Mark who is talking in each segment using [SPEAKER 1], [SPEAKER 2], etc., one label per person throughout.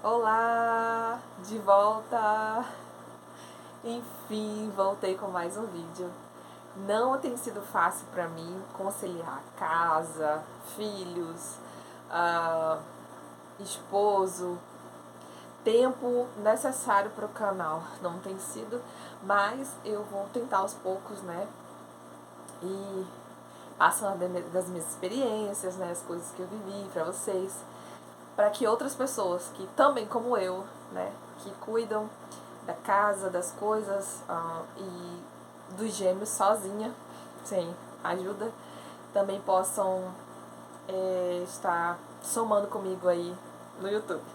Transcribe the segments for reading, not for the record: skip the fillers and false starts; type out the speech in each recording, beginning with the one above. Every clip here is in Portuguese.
[SPEAKER 1] Olá, de volta! Enfim, voltei com mais um vídeo. Não tem sido fácil para mim conciliar casa, filhos, esposo, tempo necessário para o canal. Não tem sido, mas eu vou tentar aos poucos, né? E passando das minhas experiências, né? As coisas que eu vivi para vocês, para que outras pessoas que também como eu, né, que cuidam da casa, das coisas e dos gêmeos sozinha, sem ajuda, também possam estar somando comigo aí no YouTube.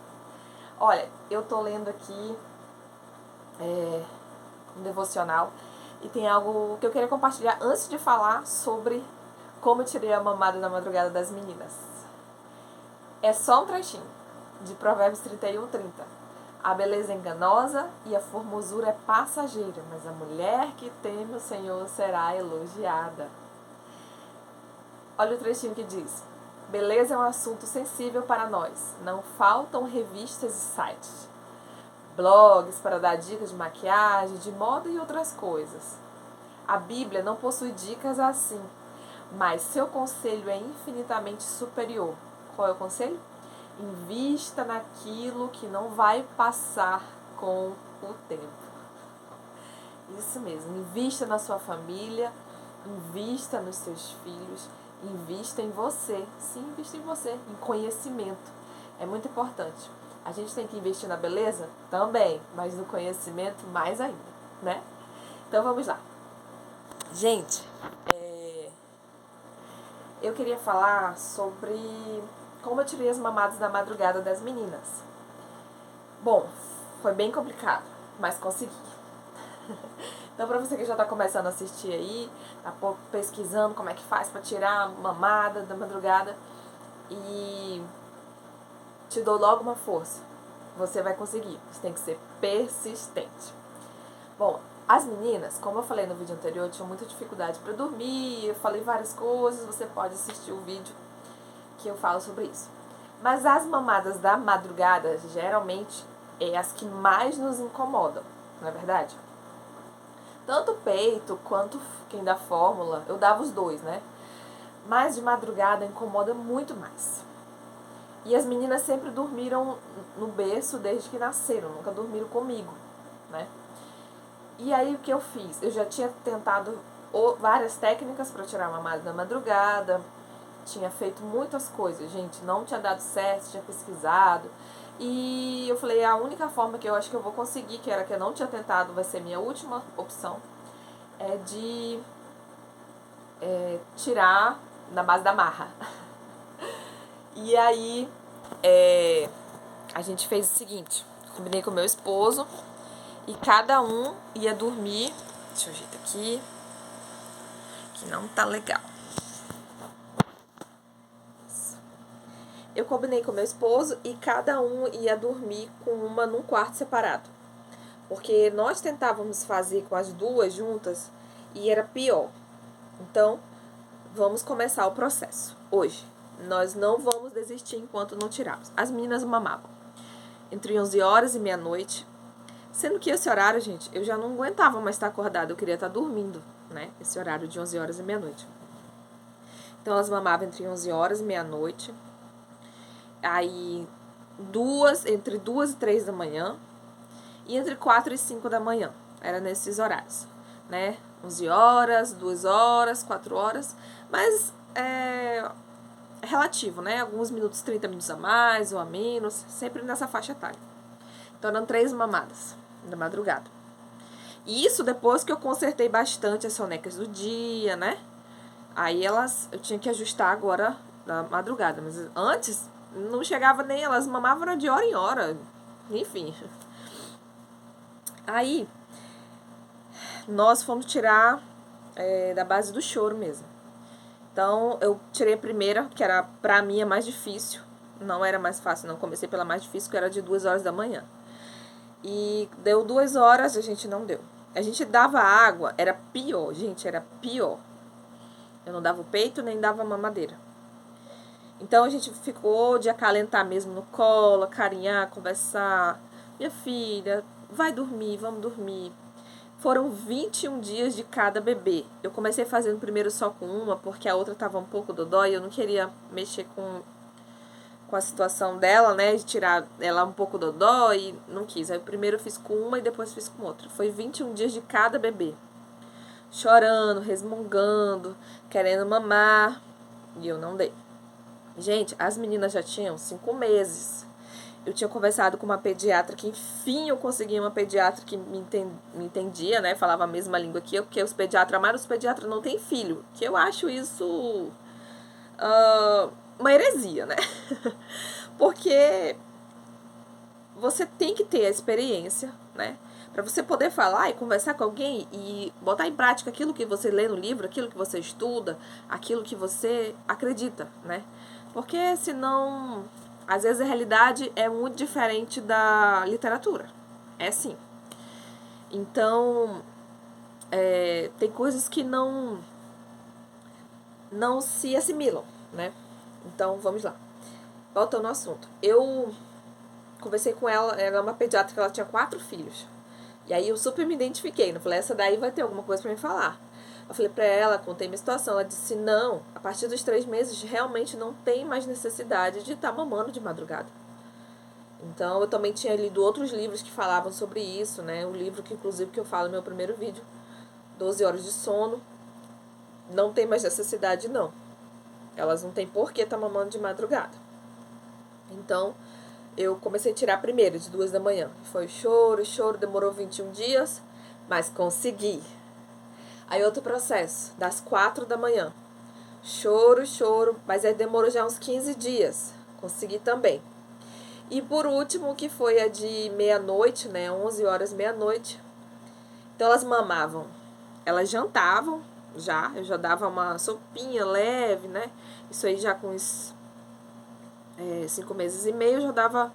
[SPEAKER 1] Olha, eu tô lendo aqui um devocional e tem algo que eu queria compartilhar antes de falar sobre como eu tirei a mamada na madrugada das meninas. É só um trechinho de Provérbios 31:30. A beleza é enganosa e a formosura é passageira, mas a mulher que teme o Senhor será elogiada. Olha o trechinho que diz: beleza é um assunto sensível para nós. Não faltam revistas e sites, blogs para dar dicas de maquiagem, de moda e outras coisas. A Bíblia não possui dicas assim, mas seu conselho é infinitamente superior. Qual é o conselho? Invista naquilo que não vai passar com o tempo. Isso mesmo, invista na sua família, invista nos seus filhos, invista em você. Sim, invista em você, em conhecimento. É muito importante. A gente tem que investir na beleza? Também, mas no conhecimento mais ainda, né? Então vamos lá. Gente, eu queria falar sobre como eu tirei as mamadas da madrugada das meninas. Bom, foi bem complicado, mas consegui. Então, pra você que já tá começando a assistir aí, tá pesquisando como é que faz pra tirar a mamada da madrugada, e te dou logo uma força. Você vai conseguir, você tem que ser persistente. Bom, as meninas, como eu falei no vídeo anterior, tinham muita dificuldade pra dormir, eu falei várias coisas, você pode assistir o vídeo que eu falo sobre isso. Mas as mamadas da madrugada, geralmente, é as que mais nos incomodam, não é verdade? Tanto o peito quanto quem dá fórmula, eu dava os dois, né? Mas de madrugada incomoda muito mais. E as meninas sempre dormiram no berço desde que nasceram, nunca dormiram comigo, né? E aí o que eu fiz? Eu já tinha tentado várias técnicas para tirar a mamada da madrugada, tinha feito muitas coisas, gente, não tinha dado certo, tinha pesquisado. E eu falei, a única forma que eu acho que eu vou conseguir, que era que eu não tinha tentado, vai ser minha última opção, é de tirar na base da marra. E aí a gente fez o seguinte, combinei com meu esposo e cada um ia dormir. Deixa eu ajeitar aqui, que não tá legal. Eu combinei com meu esposo e cada um ia dormir com uma num quarto separado. Porque nós tentávamos fazer com as duas juntas e era pior. Então, vamos começar o processo hoje. Nós não vamos desistir enquanto não tirarmos. As meninas mamavam entre 11 horas e meia-noite. Sendo que esse horário, gente, eu já não aguentava mais estar acordada. Eu queria estar dormindo, né? Esse horário de 11 horas e meia-noite. Então, elas mamavam entre 11 horas e meia-noite. Aí, entre 2 e 3 da manhã. E entre 4 e 5 da manhã. Era nesses horários, né? 11 horas, 2 horas, 4 horas. Mas é relativo, né? Alguns minutos, 30 minutos a mais ou a menos. Sempre nessa faixa etária. Então, eram 3 mamadas da madrugada. E isso depois que eu consertei bastante as sonecas do dia, né? Aí eu tinha que ajustar agora na madrugada. Mas antes, não chegava nem, elas mamavam de hora em hora. Enfim. Aí, nós fomos tirar da base do choro mesmo. Então, eu tirei a primeira, que era pra mim a mais difícil. Não era mais fácil, não. Comecei pela mais difícil, que era de 2 horas da manhã. E deu 2 horas, a gente não deu. A gente dava água, era pior, gente, era pior. Eu não dava o peito, nem dava a mamadeira. Então a gente ficou de acalentar mesmo no colo, carinhar, conversar. Minha filha, vai dormir, vamos dormir. Foram 21 dias de cada bebê. Eu comecei fazendo primeiro só com uma, porque a outra estava um pouco dodói, eu não queria mexer com a situação dela, né, de tirar ela um pouco dodó e não quis. Aí primeiro eu fiz com uma e depois fiz com outra. Foi 21 dias de cada bebê. Chorando, resmungando, querendo mamar, e eu não dei. Gente, as meninas já tinham 5 meses. Eu tinha conversado com uma pediatra que, enfim, eu consegui uma pediatra que me entendia, né? Falava a mesma língua que eu, porque os pediatras, mas os pediatras não têm filho. Que eu acho isso uma heresia, né? Porque você tem que ter a experiência, né? Para você poder falar e conversar com alguém e botar em prática aquilo que você lê no livro, aquilo que você estuda, aquilo que você acredita, né? Porque senão, às vezes a realidade é muito diferente da literatura. É sim. Então, tem coisas que não se assimilam, né? Então, vamos lá. Voltando ao assunto. Eu conversei com ela, ela é uma pediatra que ela tinha 4 filhos. E aí eu super me identifiquei, não falei, essa daí vai ter alguma coisa pra me falar. Eu falei pra ela, contei minha situação, ela disse, não, a partir dos 3 meses realmente não tem mais necessidade de estar mamando de madrugada. Então eu também tinha lido outros livros que falavam sobre isso, né? Um livro que inclusive que eu falo no meu primeiro vídeo, 12 horas de sono, não tem mais necessidade não. Elas não têm por que estar mamando de madrugada. Então, eu comecei a tirar primeiro, de 2 da manhã. Foi choro, demorou 21 dias, mas consegui. Aí outro processo, das 4 da manhã. Choro, mas aí demorou já uns 15 dias. Consegui também. E por último, que foi a de meia-noite, né? 11 horas, meia-noite. Então elas mamavam. Elas jantavam já. Eu já dava uma sopinha leve, né? Isso aí já com uns 5 meses e meio eu já dava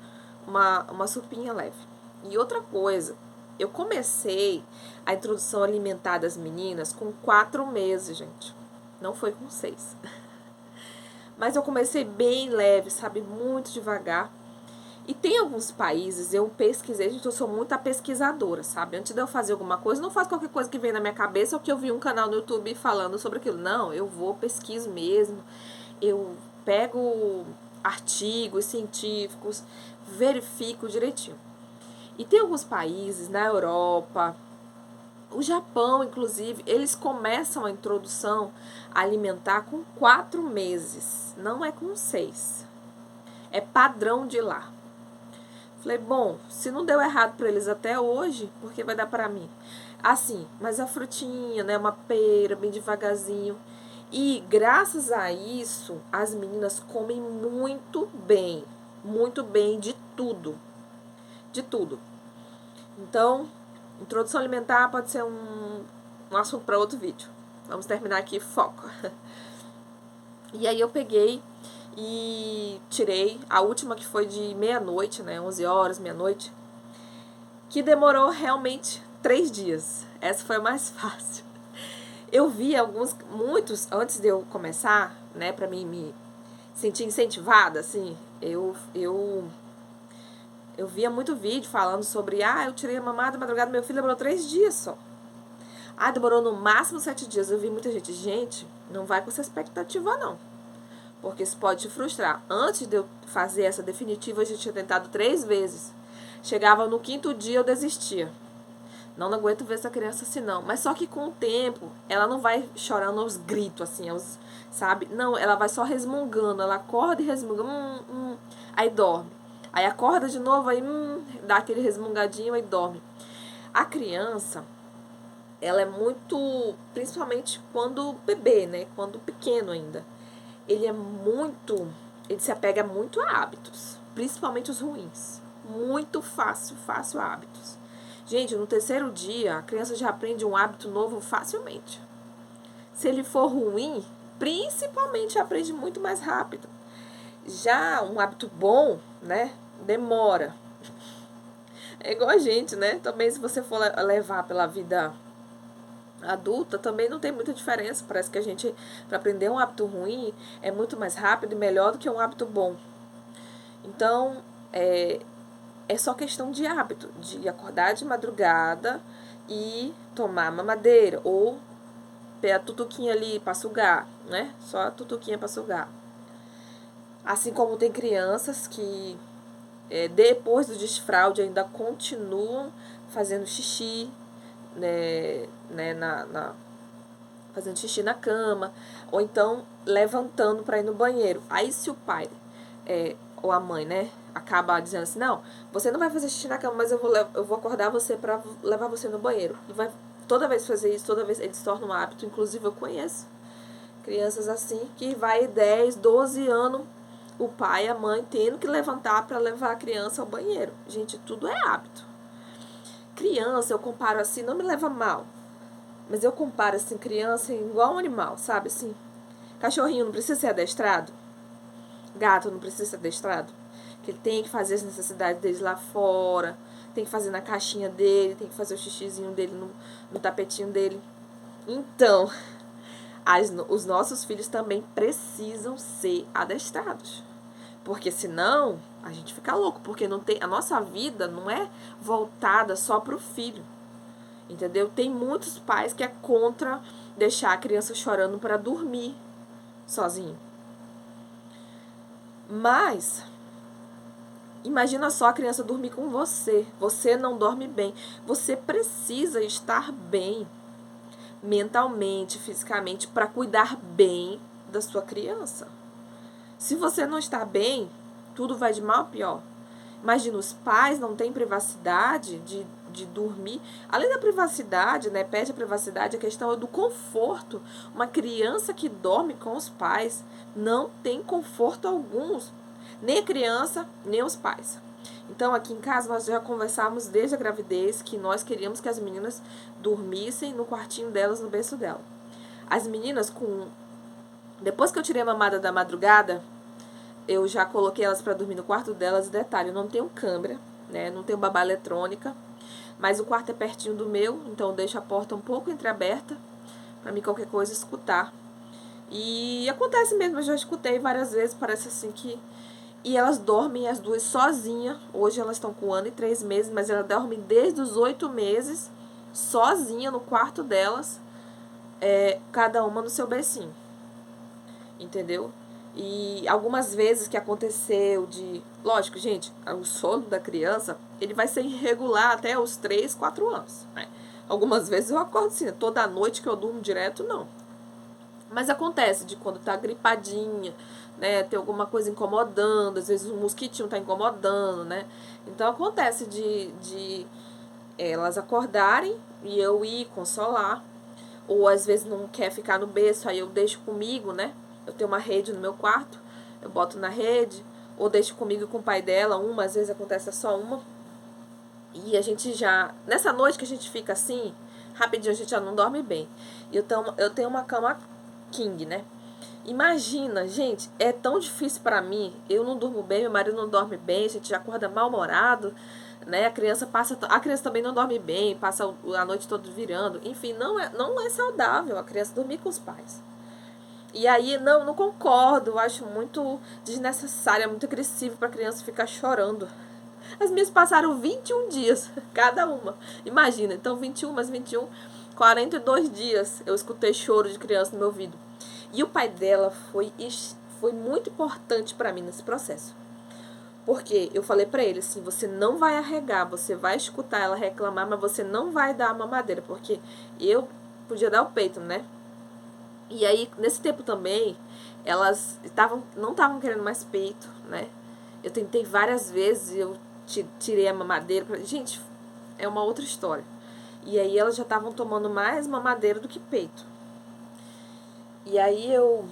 [SPEAKER 1] uma sopinha leve. E outra coisa, eu comecei a introdução alimentar das meninas com 4 meses, gente. Não foi com 6. Mas eu comecei bem leve, sabe? Muito devagar. E tem alguns países, eu pesquisei, gente, eu sou muita pesquisadora, sabe? Antes de eu fazer alguma coisa, não faço qualquer coisa que vem na minha cabeça ou que eu vi um canal no YouTube falando sobre aquilo. Não, eu vou, pesquiso mesmo. Eu pego artigos científicos, verifico direitinho. E tem alguns países na Europa, o Japão, inclusive, eles começam a introdução alimentar com 4 meses, não é com 6. É padrão de lá. Falei, bom, se não deu errado para eles até hoje, por que vai dar para mim? Assim, mas a frutinha, né, uma pera, bem devagarzinho. E graças a isso, as meninas comem muito bem de tudo. De tudo. Então, introdução alimentar pode ser um assunto para outro vídeo. Vamos terminar aqui, foco. E aí eu peguei e tirei a última que foi de meia-noite, né, 11 horas, meia-noite, que demorou realmente 3 dias. Essa foi a mais fácil. Eu vi muitos, antes de eu começar, né, pra mim me sentir incentivada, assim, eu via muito vídeo falando sobre, eu tirei a mamada madrugada, meu filho demorou 3 dias só. Demorou no máximo 7 dias. Eu vi muita gente, não vai com essa expectativa não, porque isso pode te frustrar. Antes de eu fazer essa definitiva, eu já tinha tentado 3 vezes. Chegava no 5º dia, eu desistia. Não aguento ver essa criança assim, não. Mas só que com o tempo, ela não vai chorando aos gritos, assim, sabe? Não, ela vai só resmungando. Ela acorda e resmunga, aí dorme. Aí acorda de novo, aí dá aquele resmungadinho, aí dorme. A criança, ela é muito, principalmente quando bebê, né? Quando pequeno ainda. Ele se apega muito a hábitos, principalmente os ruins. Muito fácil a hábitos. Gente, no 3º dia, a criança já aprende um hábito novo facilmente. Se ele for ruim, principalmente aprende muito mais rápido. Já um hábito bom, né, demora. É igual a gente, né? Também se você for levar pela vida adulta também não tem muita diferença. Parece que a gente, para aprender um hábito ruim, é muito mais rápido e melhor do que um hábito bom. Então, é só questão de hábito, de acordar de madrugada e tomar mamadeira, ou a tutuquinha ali para sugar, né? Só a tutuquinha para sugar. Assim como tem crianças que depois do desfraude ainda continuam fazendo xixi, né, fazendo xixi na cama, ou então levantando para ir no banheiro. Aí se o pai ou a mãe, né, acaba dizendo assim, não, você não vai fazer xixi na cama, mas eu vou acordar você para levar você no banheiro. E vai toda vez fazer isso, toda vez eles tornam um hábito. Inclusive eu conheço crianças assim que vai 10, 12 anos o pai e a mãe tendo que levantar para levar a criança ao banheiro. Gente, tudo é hábito. Criança, eu comparo assim, não me leva mal, mas eu comparo assim, criança igual um animal, sabe assim? Cachorrinho não precisa ser adestrado? Gato não precisa ser adestrado? Que ele tem que fazer as necessidades deles lá fora, tem que fazer na caixinha dele, tem que fazer o xixizinho dele no tapetinho dele. Então, os nossos filhos também precisam ser adestrados. Porque senão a gente fica louco, porque não tem, a nossa vida não é voltada só pro filho. Entendeu? Tem muitos pais que é contra deixar a criança chorando para dormir sozinho. Mas imagina só a criança dormir com você. Você não dorme bem. Você precisa estar bem mentalmente, fisicamente, para cuidar bem da sua criança. Se você não está bem, tudo vai de mal a pior. Imagina, os pais não têm privacidade de dormir. Além da privacidade, né, perde a privacidade, a questão é do conforto. Uma criança que dorme com os pais não tem conforto algum. Nem a criança, nem os pais. Então, aqui em casa, nós já conversamos desde a gravidez que nós queríamos que as meninas dormissem no quartinho delas, no berço dela. As meninas, depois que eu tirei a mamada da madrugada, eu já coloquei elas para dormir no quarto delas. Detalhe, eu não tenho câmera, né? Não tenho babá eletrônica, mas o quarto é pertinho do meu, então eu deixo a porta um pouco entreaberta para mim qualquer coisa escutar. E acontece mesmo, eu já escutei várias vezes, parece assim que... E elas dormem as duas sozinhas. Hoje elas estão com 1 ano e 3 meses, mas elas dormem desde os 8 meses, sozinha no quarto delas, cada uma no seu bercinho. Entendeu? E algumas vezes que aconteceu de... Lógico, gente, o sono da criança, ele vai ser irregular até os 3, 4 anos. Né? Algumas vezes eu acordo assim, toda noite que eu durmo direto, não. Mas acontece de quando tá gripadinha, né, tem alguma coisa incomodando, às vezes um mosquitinho tá incomodando, né? Então acontece de elas acordarem e eu ir consolar, ou às vezes não quer ficar no berço, aí eu deixo comigo, né? Eu tenho uma rede no meu quarto, eu boto na rede, ou deixo comigo com o pai dela, às vezes acontece só uma. E a gente já, nessa noite que a gente fica assim, rapidinho a gente já não dorme bem. Eu tenho uma cama king, né? Imagina, gente, é tão difícil pra mim, eu não durmo bem, meu marido não dorme bem, a gente já acorda mal-humorado, né? A criança também não dorme bem, passa a noite toda virando. Enfim, não é saudável a criança dormir com os pais. E aí, não concordo, eu acho muito desnecessário, é muito agressivo pra criança ficar chorando. As minhas passaram 21 dias, cada uma. Imagina, então 21 mais 21, 42 dias eu escutei choro de criança no meu ouvido. E o pai dela foi muito importante pra mim nesse processo. Porque eu falei pra ele assim, você não vai arregar, você vai escutar ela reclamar, mas você não vai dar a mamadeira, porque eu podia dar o peito, né? E aí, nesse tempo também, elas não estavam querendo mais peito, né? Eu tentei várias vezes, eu tirei a mamadeira. Gente, é uma outra história. E aí elas já estavam tomando mais mamadeira do que peito. E aí eu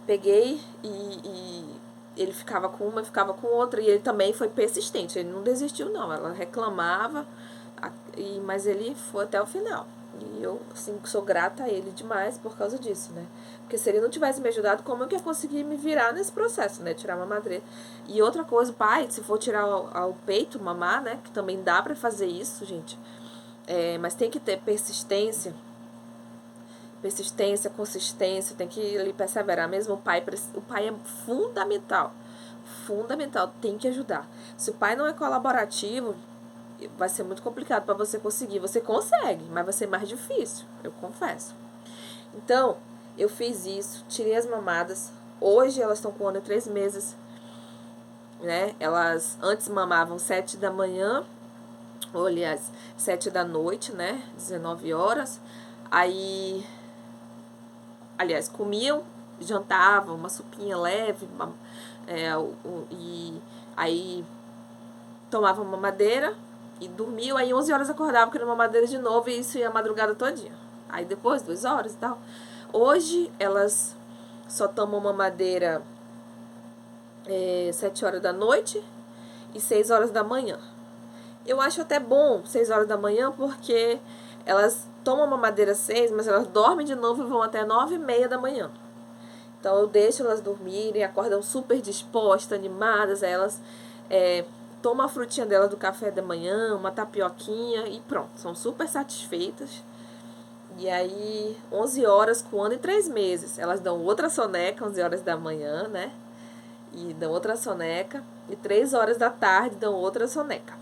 [SPEAKER 1] peguei e ele ficava com uma, ficava com outra. E ele também foi persistente, ele não desistiu não. Ela reclamava, mas ele foi até o final. E eu, assim, sou grata a ele demais por causa disso, né? Porque se ele não tivesse me ajudado, como é que eu consegui me virar nesse processo, né? Tirar a mamadeira. E outra coisa, pai, se for tirar ao peito, mamar, né? Que também dá pra fazer isso, gente. Mas tem que ter persistência, consistência, tem que ali perseverar mesmo. O pai é fundamental, tem que ajudar. Se o pai não é colaborativo, vai ser muito complicado para você conseguir. Você consegue, mas vai ser mais difícil, eu confesso. Então, eu fiz isso, tirei as mamadas. Hoje elas estão com 1 ano e 3 meses, né? Elas antes mamavam 7 da manhã, ou aliás, 7 da noite, né? 19 horas. Aí, aliás, comiam, jantavam, uma sopinha leve, e aí tomavam mamadeira e dormiam. Aí 11 horas acordavam, querendo mamadeira de novo, e isso ia a madrugada todinha. Aí depois, 2 horas e tal. Hoje, elas só tomam mamadeira 7 horas da noite e 6 horas da manhã. Eu acho até bom 6 horas da manhã, porque elas tomam mamadeira 6, mas elas dormem de novo e vão até 9h30 da manhã. Então eu deixo elas dormirem, acordam super dispostas, animadas, elas tomam a frutinha delas do café da manhã, uma tapioquinha e pronto, são super satisfeitas. E aí, 11 horas com 1 ano e 3 meses, elas dão outra soneca, 11 horas da manhã, né? E dão outra soneca. E 3 horas da tarde dão outra soneca.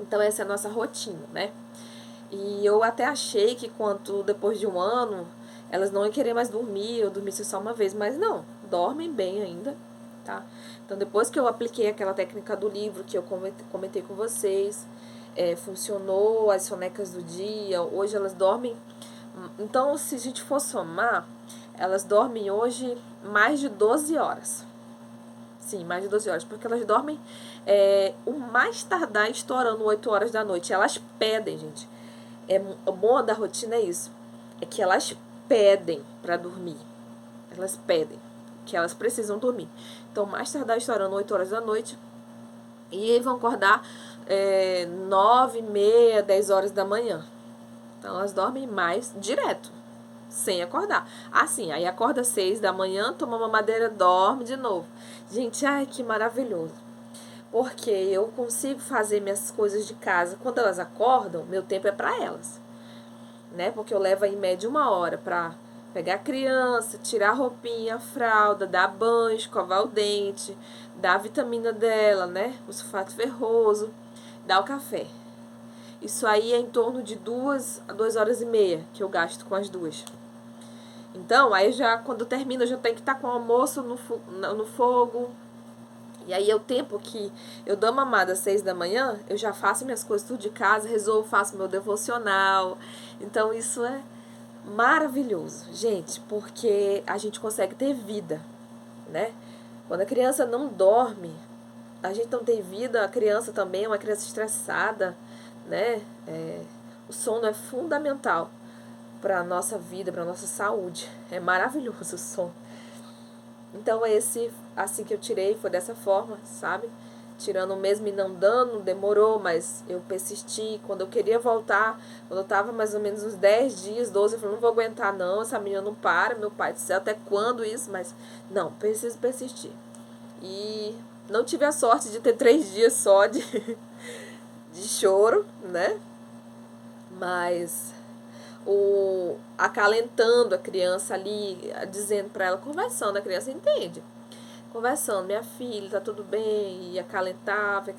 [SPEAKER 1] Então, essa é a nossa rotina, né? E eu até achei que depois de 1 ano, elas não iam querer mais dormir, eu dormisse só uma vez. Mas não, dormem bem ainda, tá? Então, depois que eu apliquei aquela técnica do livro que eu comentei com vocês, funcionou, as sonecas do dia, hoje elas dormem. Então, se a gente for somar, elas dormem hoje mais de 12 horas. Sim, mais de 12 horas, porque elas dormem o mais tardar estourando 8 horas da noite. Elas pedem, gente. O bom da rotina é isso. É que elas pedem para dormir. Elas pedem que elas precisam dormir. Então, mais tardar estourando 8 horas da noite. E vão acordar 9h30, 10 horas da manhã. Então, elas dormem mais direto, sem acordar. Assim, aí acorda 6 da manhã, toma uma mamadeira, dorme de novo. Gente, ai, que maravilhoso. Porque eu consigo fazer minhas coisas de casa. Quando elas acordam, meu tempo é para elas, né? Porque eu levo em média 1 hora para pegar a criança, tirar a roupinha, a fralda, dar banho, escovar o dente, dar a vitamina dela, né? O sulfato ferroso, dar o café. Isso aí é em torno de 2 a 2h30 que eu gasto com as duas. Então, aí quando eu termino, eu já tenho que estar com o almoço no fogo. E aí é o tempo que eu dou mamada às 6 da manhã, eu já faço minhas coisas tudo de casa, faço meu devocional. Então, isso é maravilhoso, gente, porque a gente consegue ter vida, né? Quando a criança não dorme, a gente não tem vida, a criança também é uma criança estressada, né? O sono é fundamental para a nossa vida, para a nossa saúde. É maravilhoso o sono. Então, assim que eu tirei, foi dessa forma, sabe? Tirando mesmo e não dando, demorou, mas eu persisti. Quando eu queria voltar, quando eu tava mais ou menos uns 10 dias, 12, eu falei, não vou aguentar não, essa menina não para, meu pai do céu, até quando isso? Mas, não, preciso persistir. E não tive a sorte de ter 3 dias só de choro, né? Mas acalentando a criança ali, dizendo para ela, conversando, a criança entende. Conversando, minha filha, tá tudo bem, e acalentava,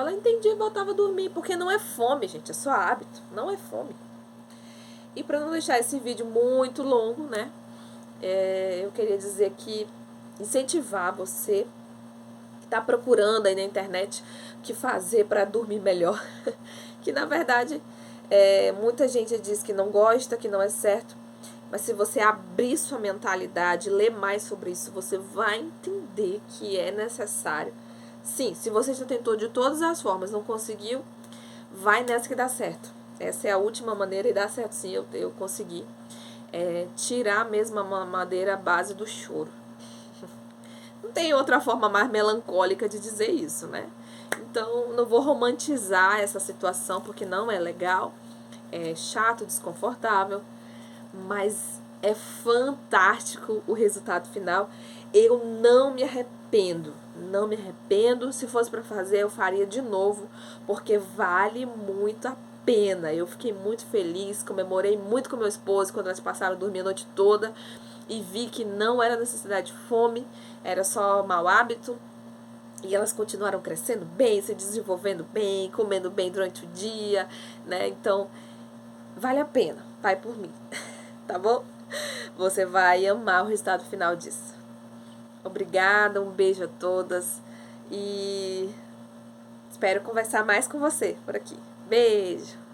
[SPEAKER 1] ela entendia e voltava a dormir, porque não é fome, gente, é só hábito, não é fome. E para não deixar esse vídeo muito longo, né, eu queria dizer que incentivar você que tá procurando aí na internet o que fazer para dormir melhor, que na verdade muita gente diz que não gosta, que não é certo, mas se você abrir sua mentalidade, ler mais sobre isso, você vai entender que é necessário. Sim, se você já tentou de todas as formas, não conseguiu, vai nessa que dá certo. Essa é a última maneira e dá certo sim, eu consegui tirar mesmo a mamadeira à base do choro. Não tem outra forma mais melancólica de dizer isso, né? Então, não vou romantizar essa situação, porque não é legal, é chato, desconfortável, mas é fantástico o resultado final. Eu não me arrependo, não me arrependo. Se fosse para fazer, eu faria de novo, porque vale muito a pena. Eu fiquei muito feliz, comemorei muito com meu esposo quando elas passaram a dormir a noite toda e vi que não era necessidade de fome, era só mau hábito. E elas continuaram crescendo bem, se desenvolvendo bem, comendo bem durante o dia, né? Então, vale a pena, vai por mim, tá bom? Você vai amar o resultado final disso. Obrigada, um beijo a todas e espero conversar mais com você por aqui. Beijo!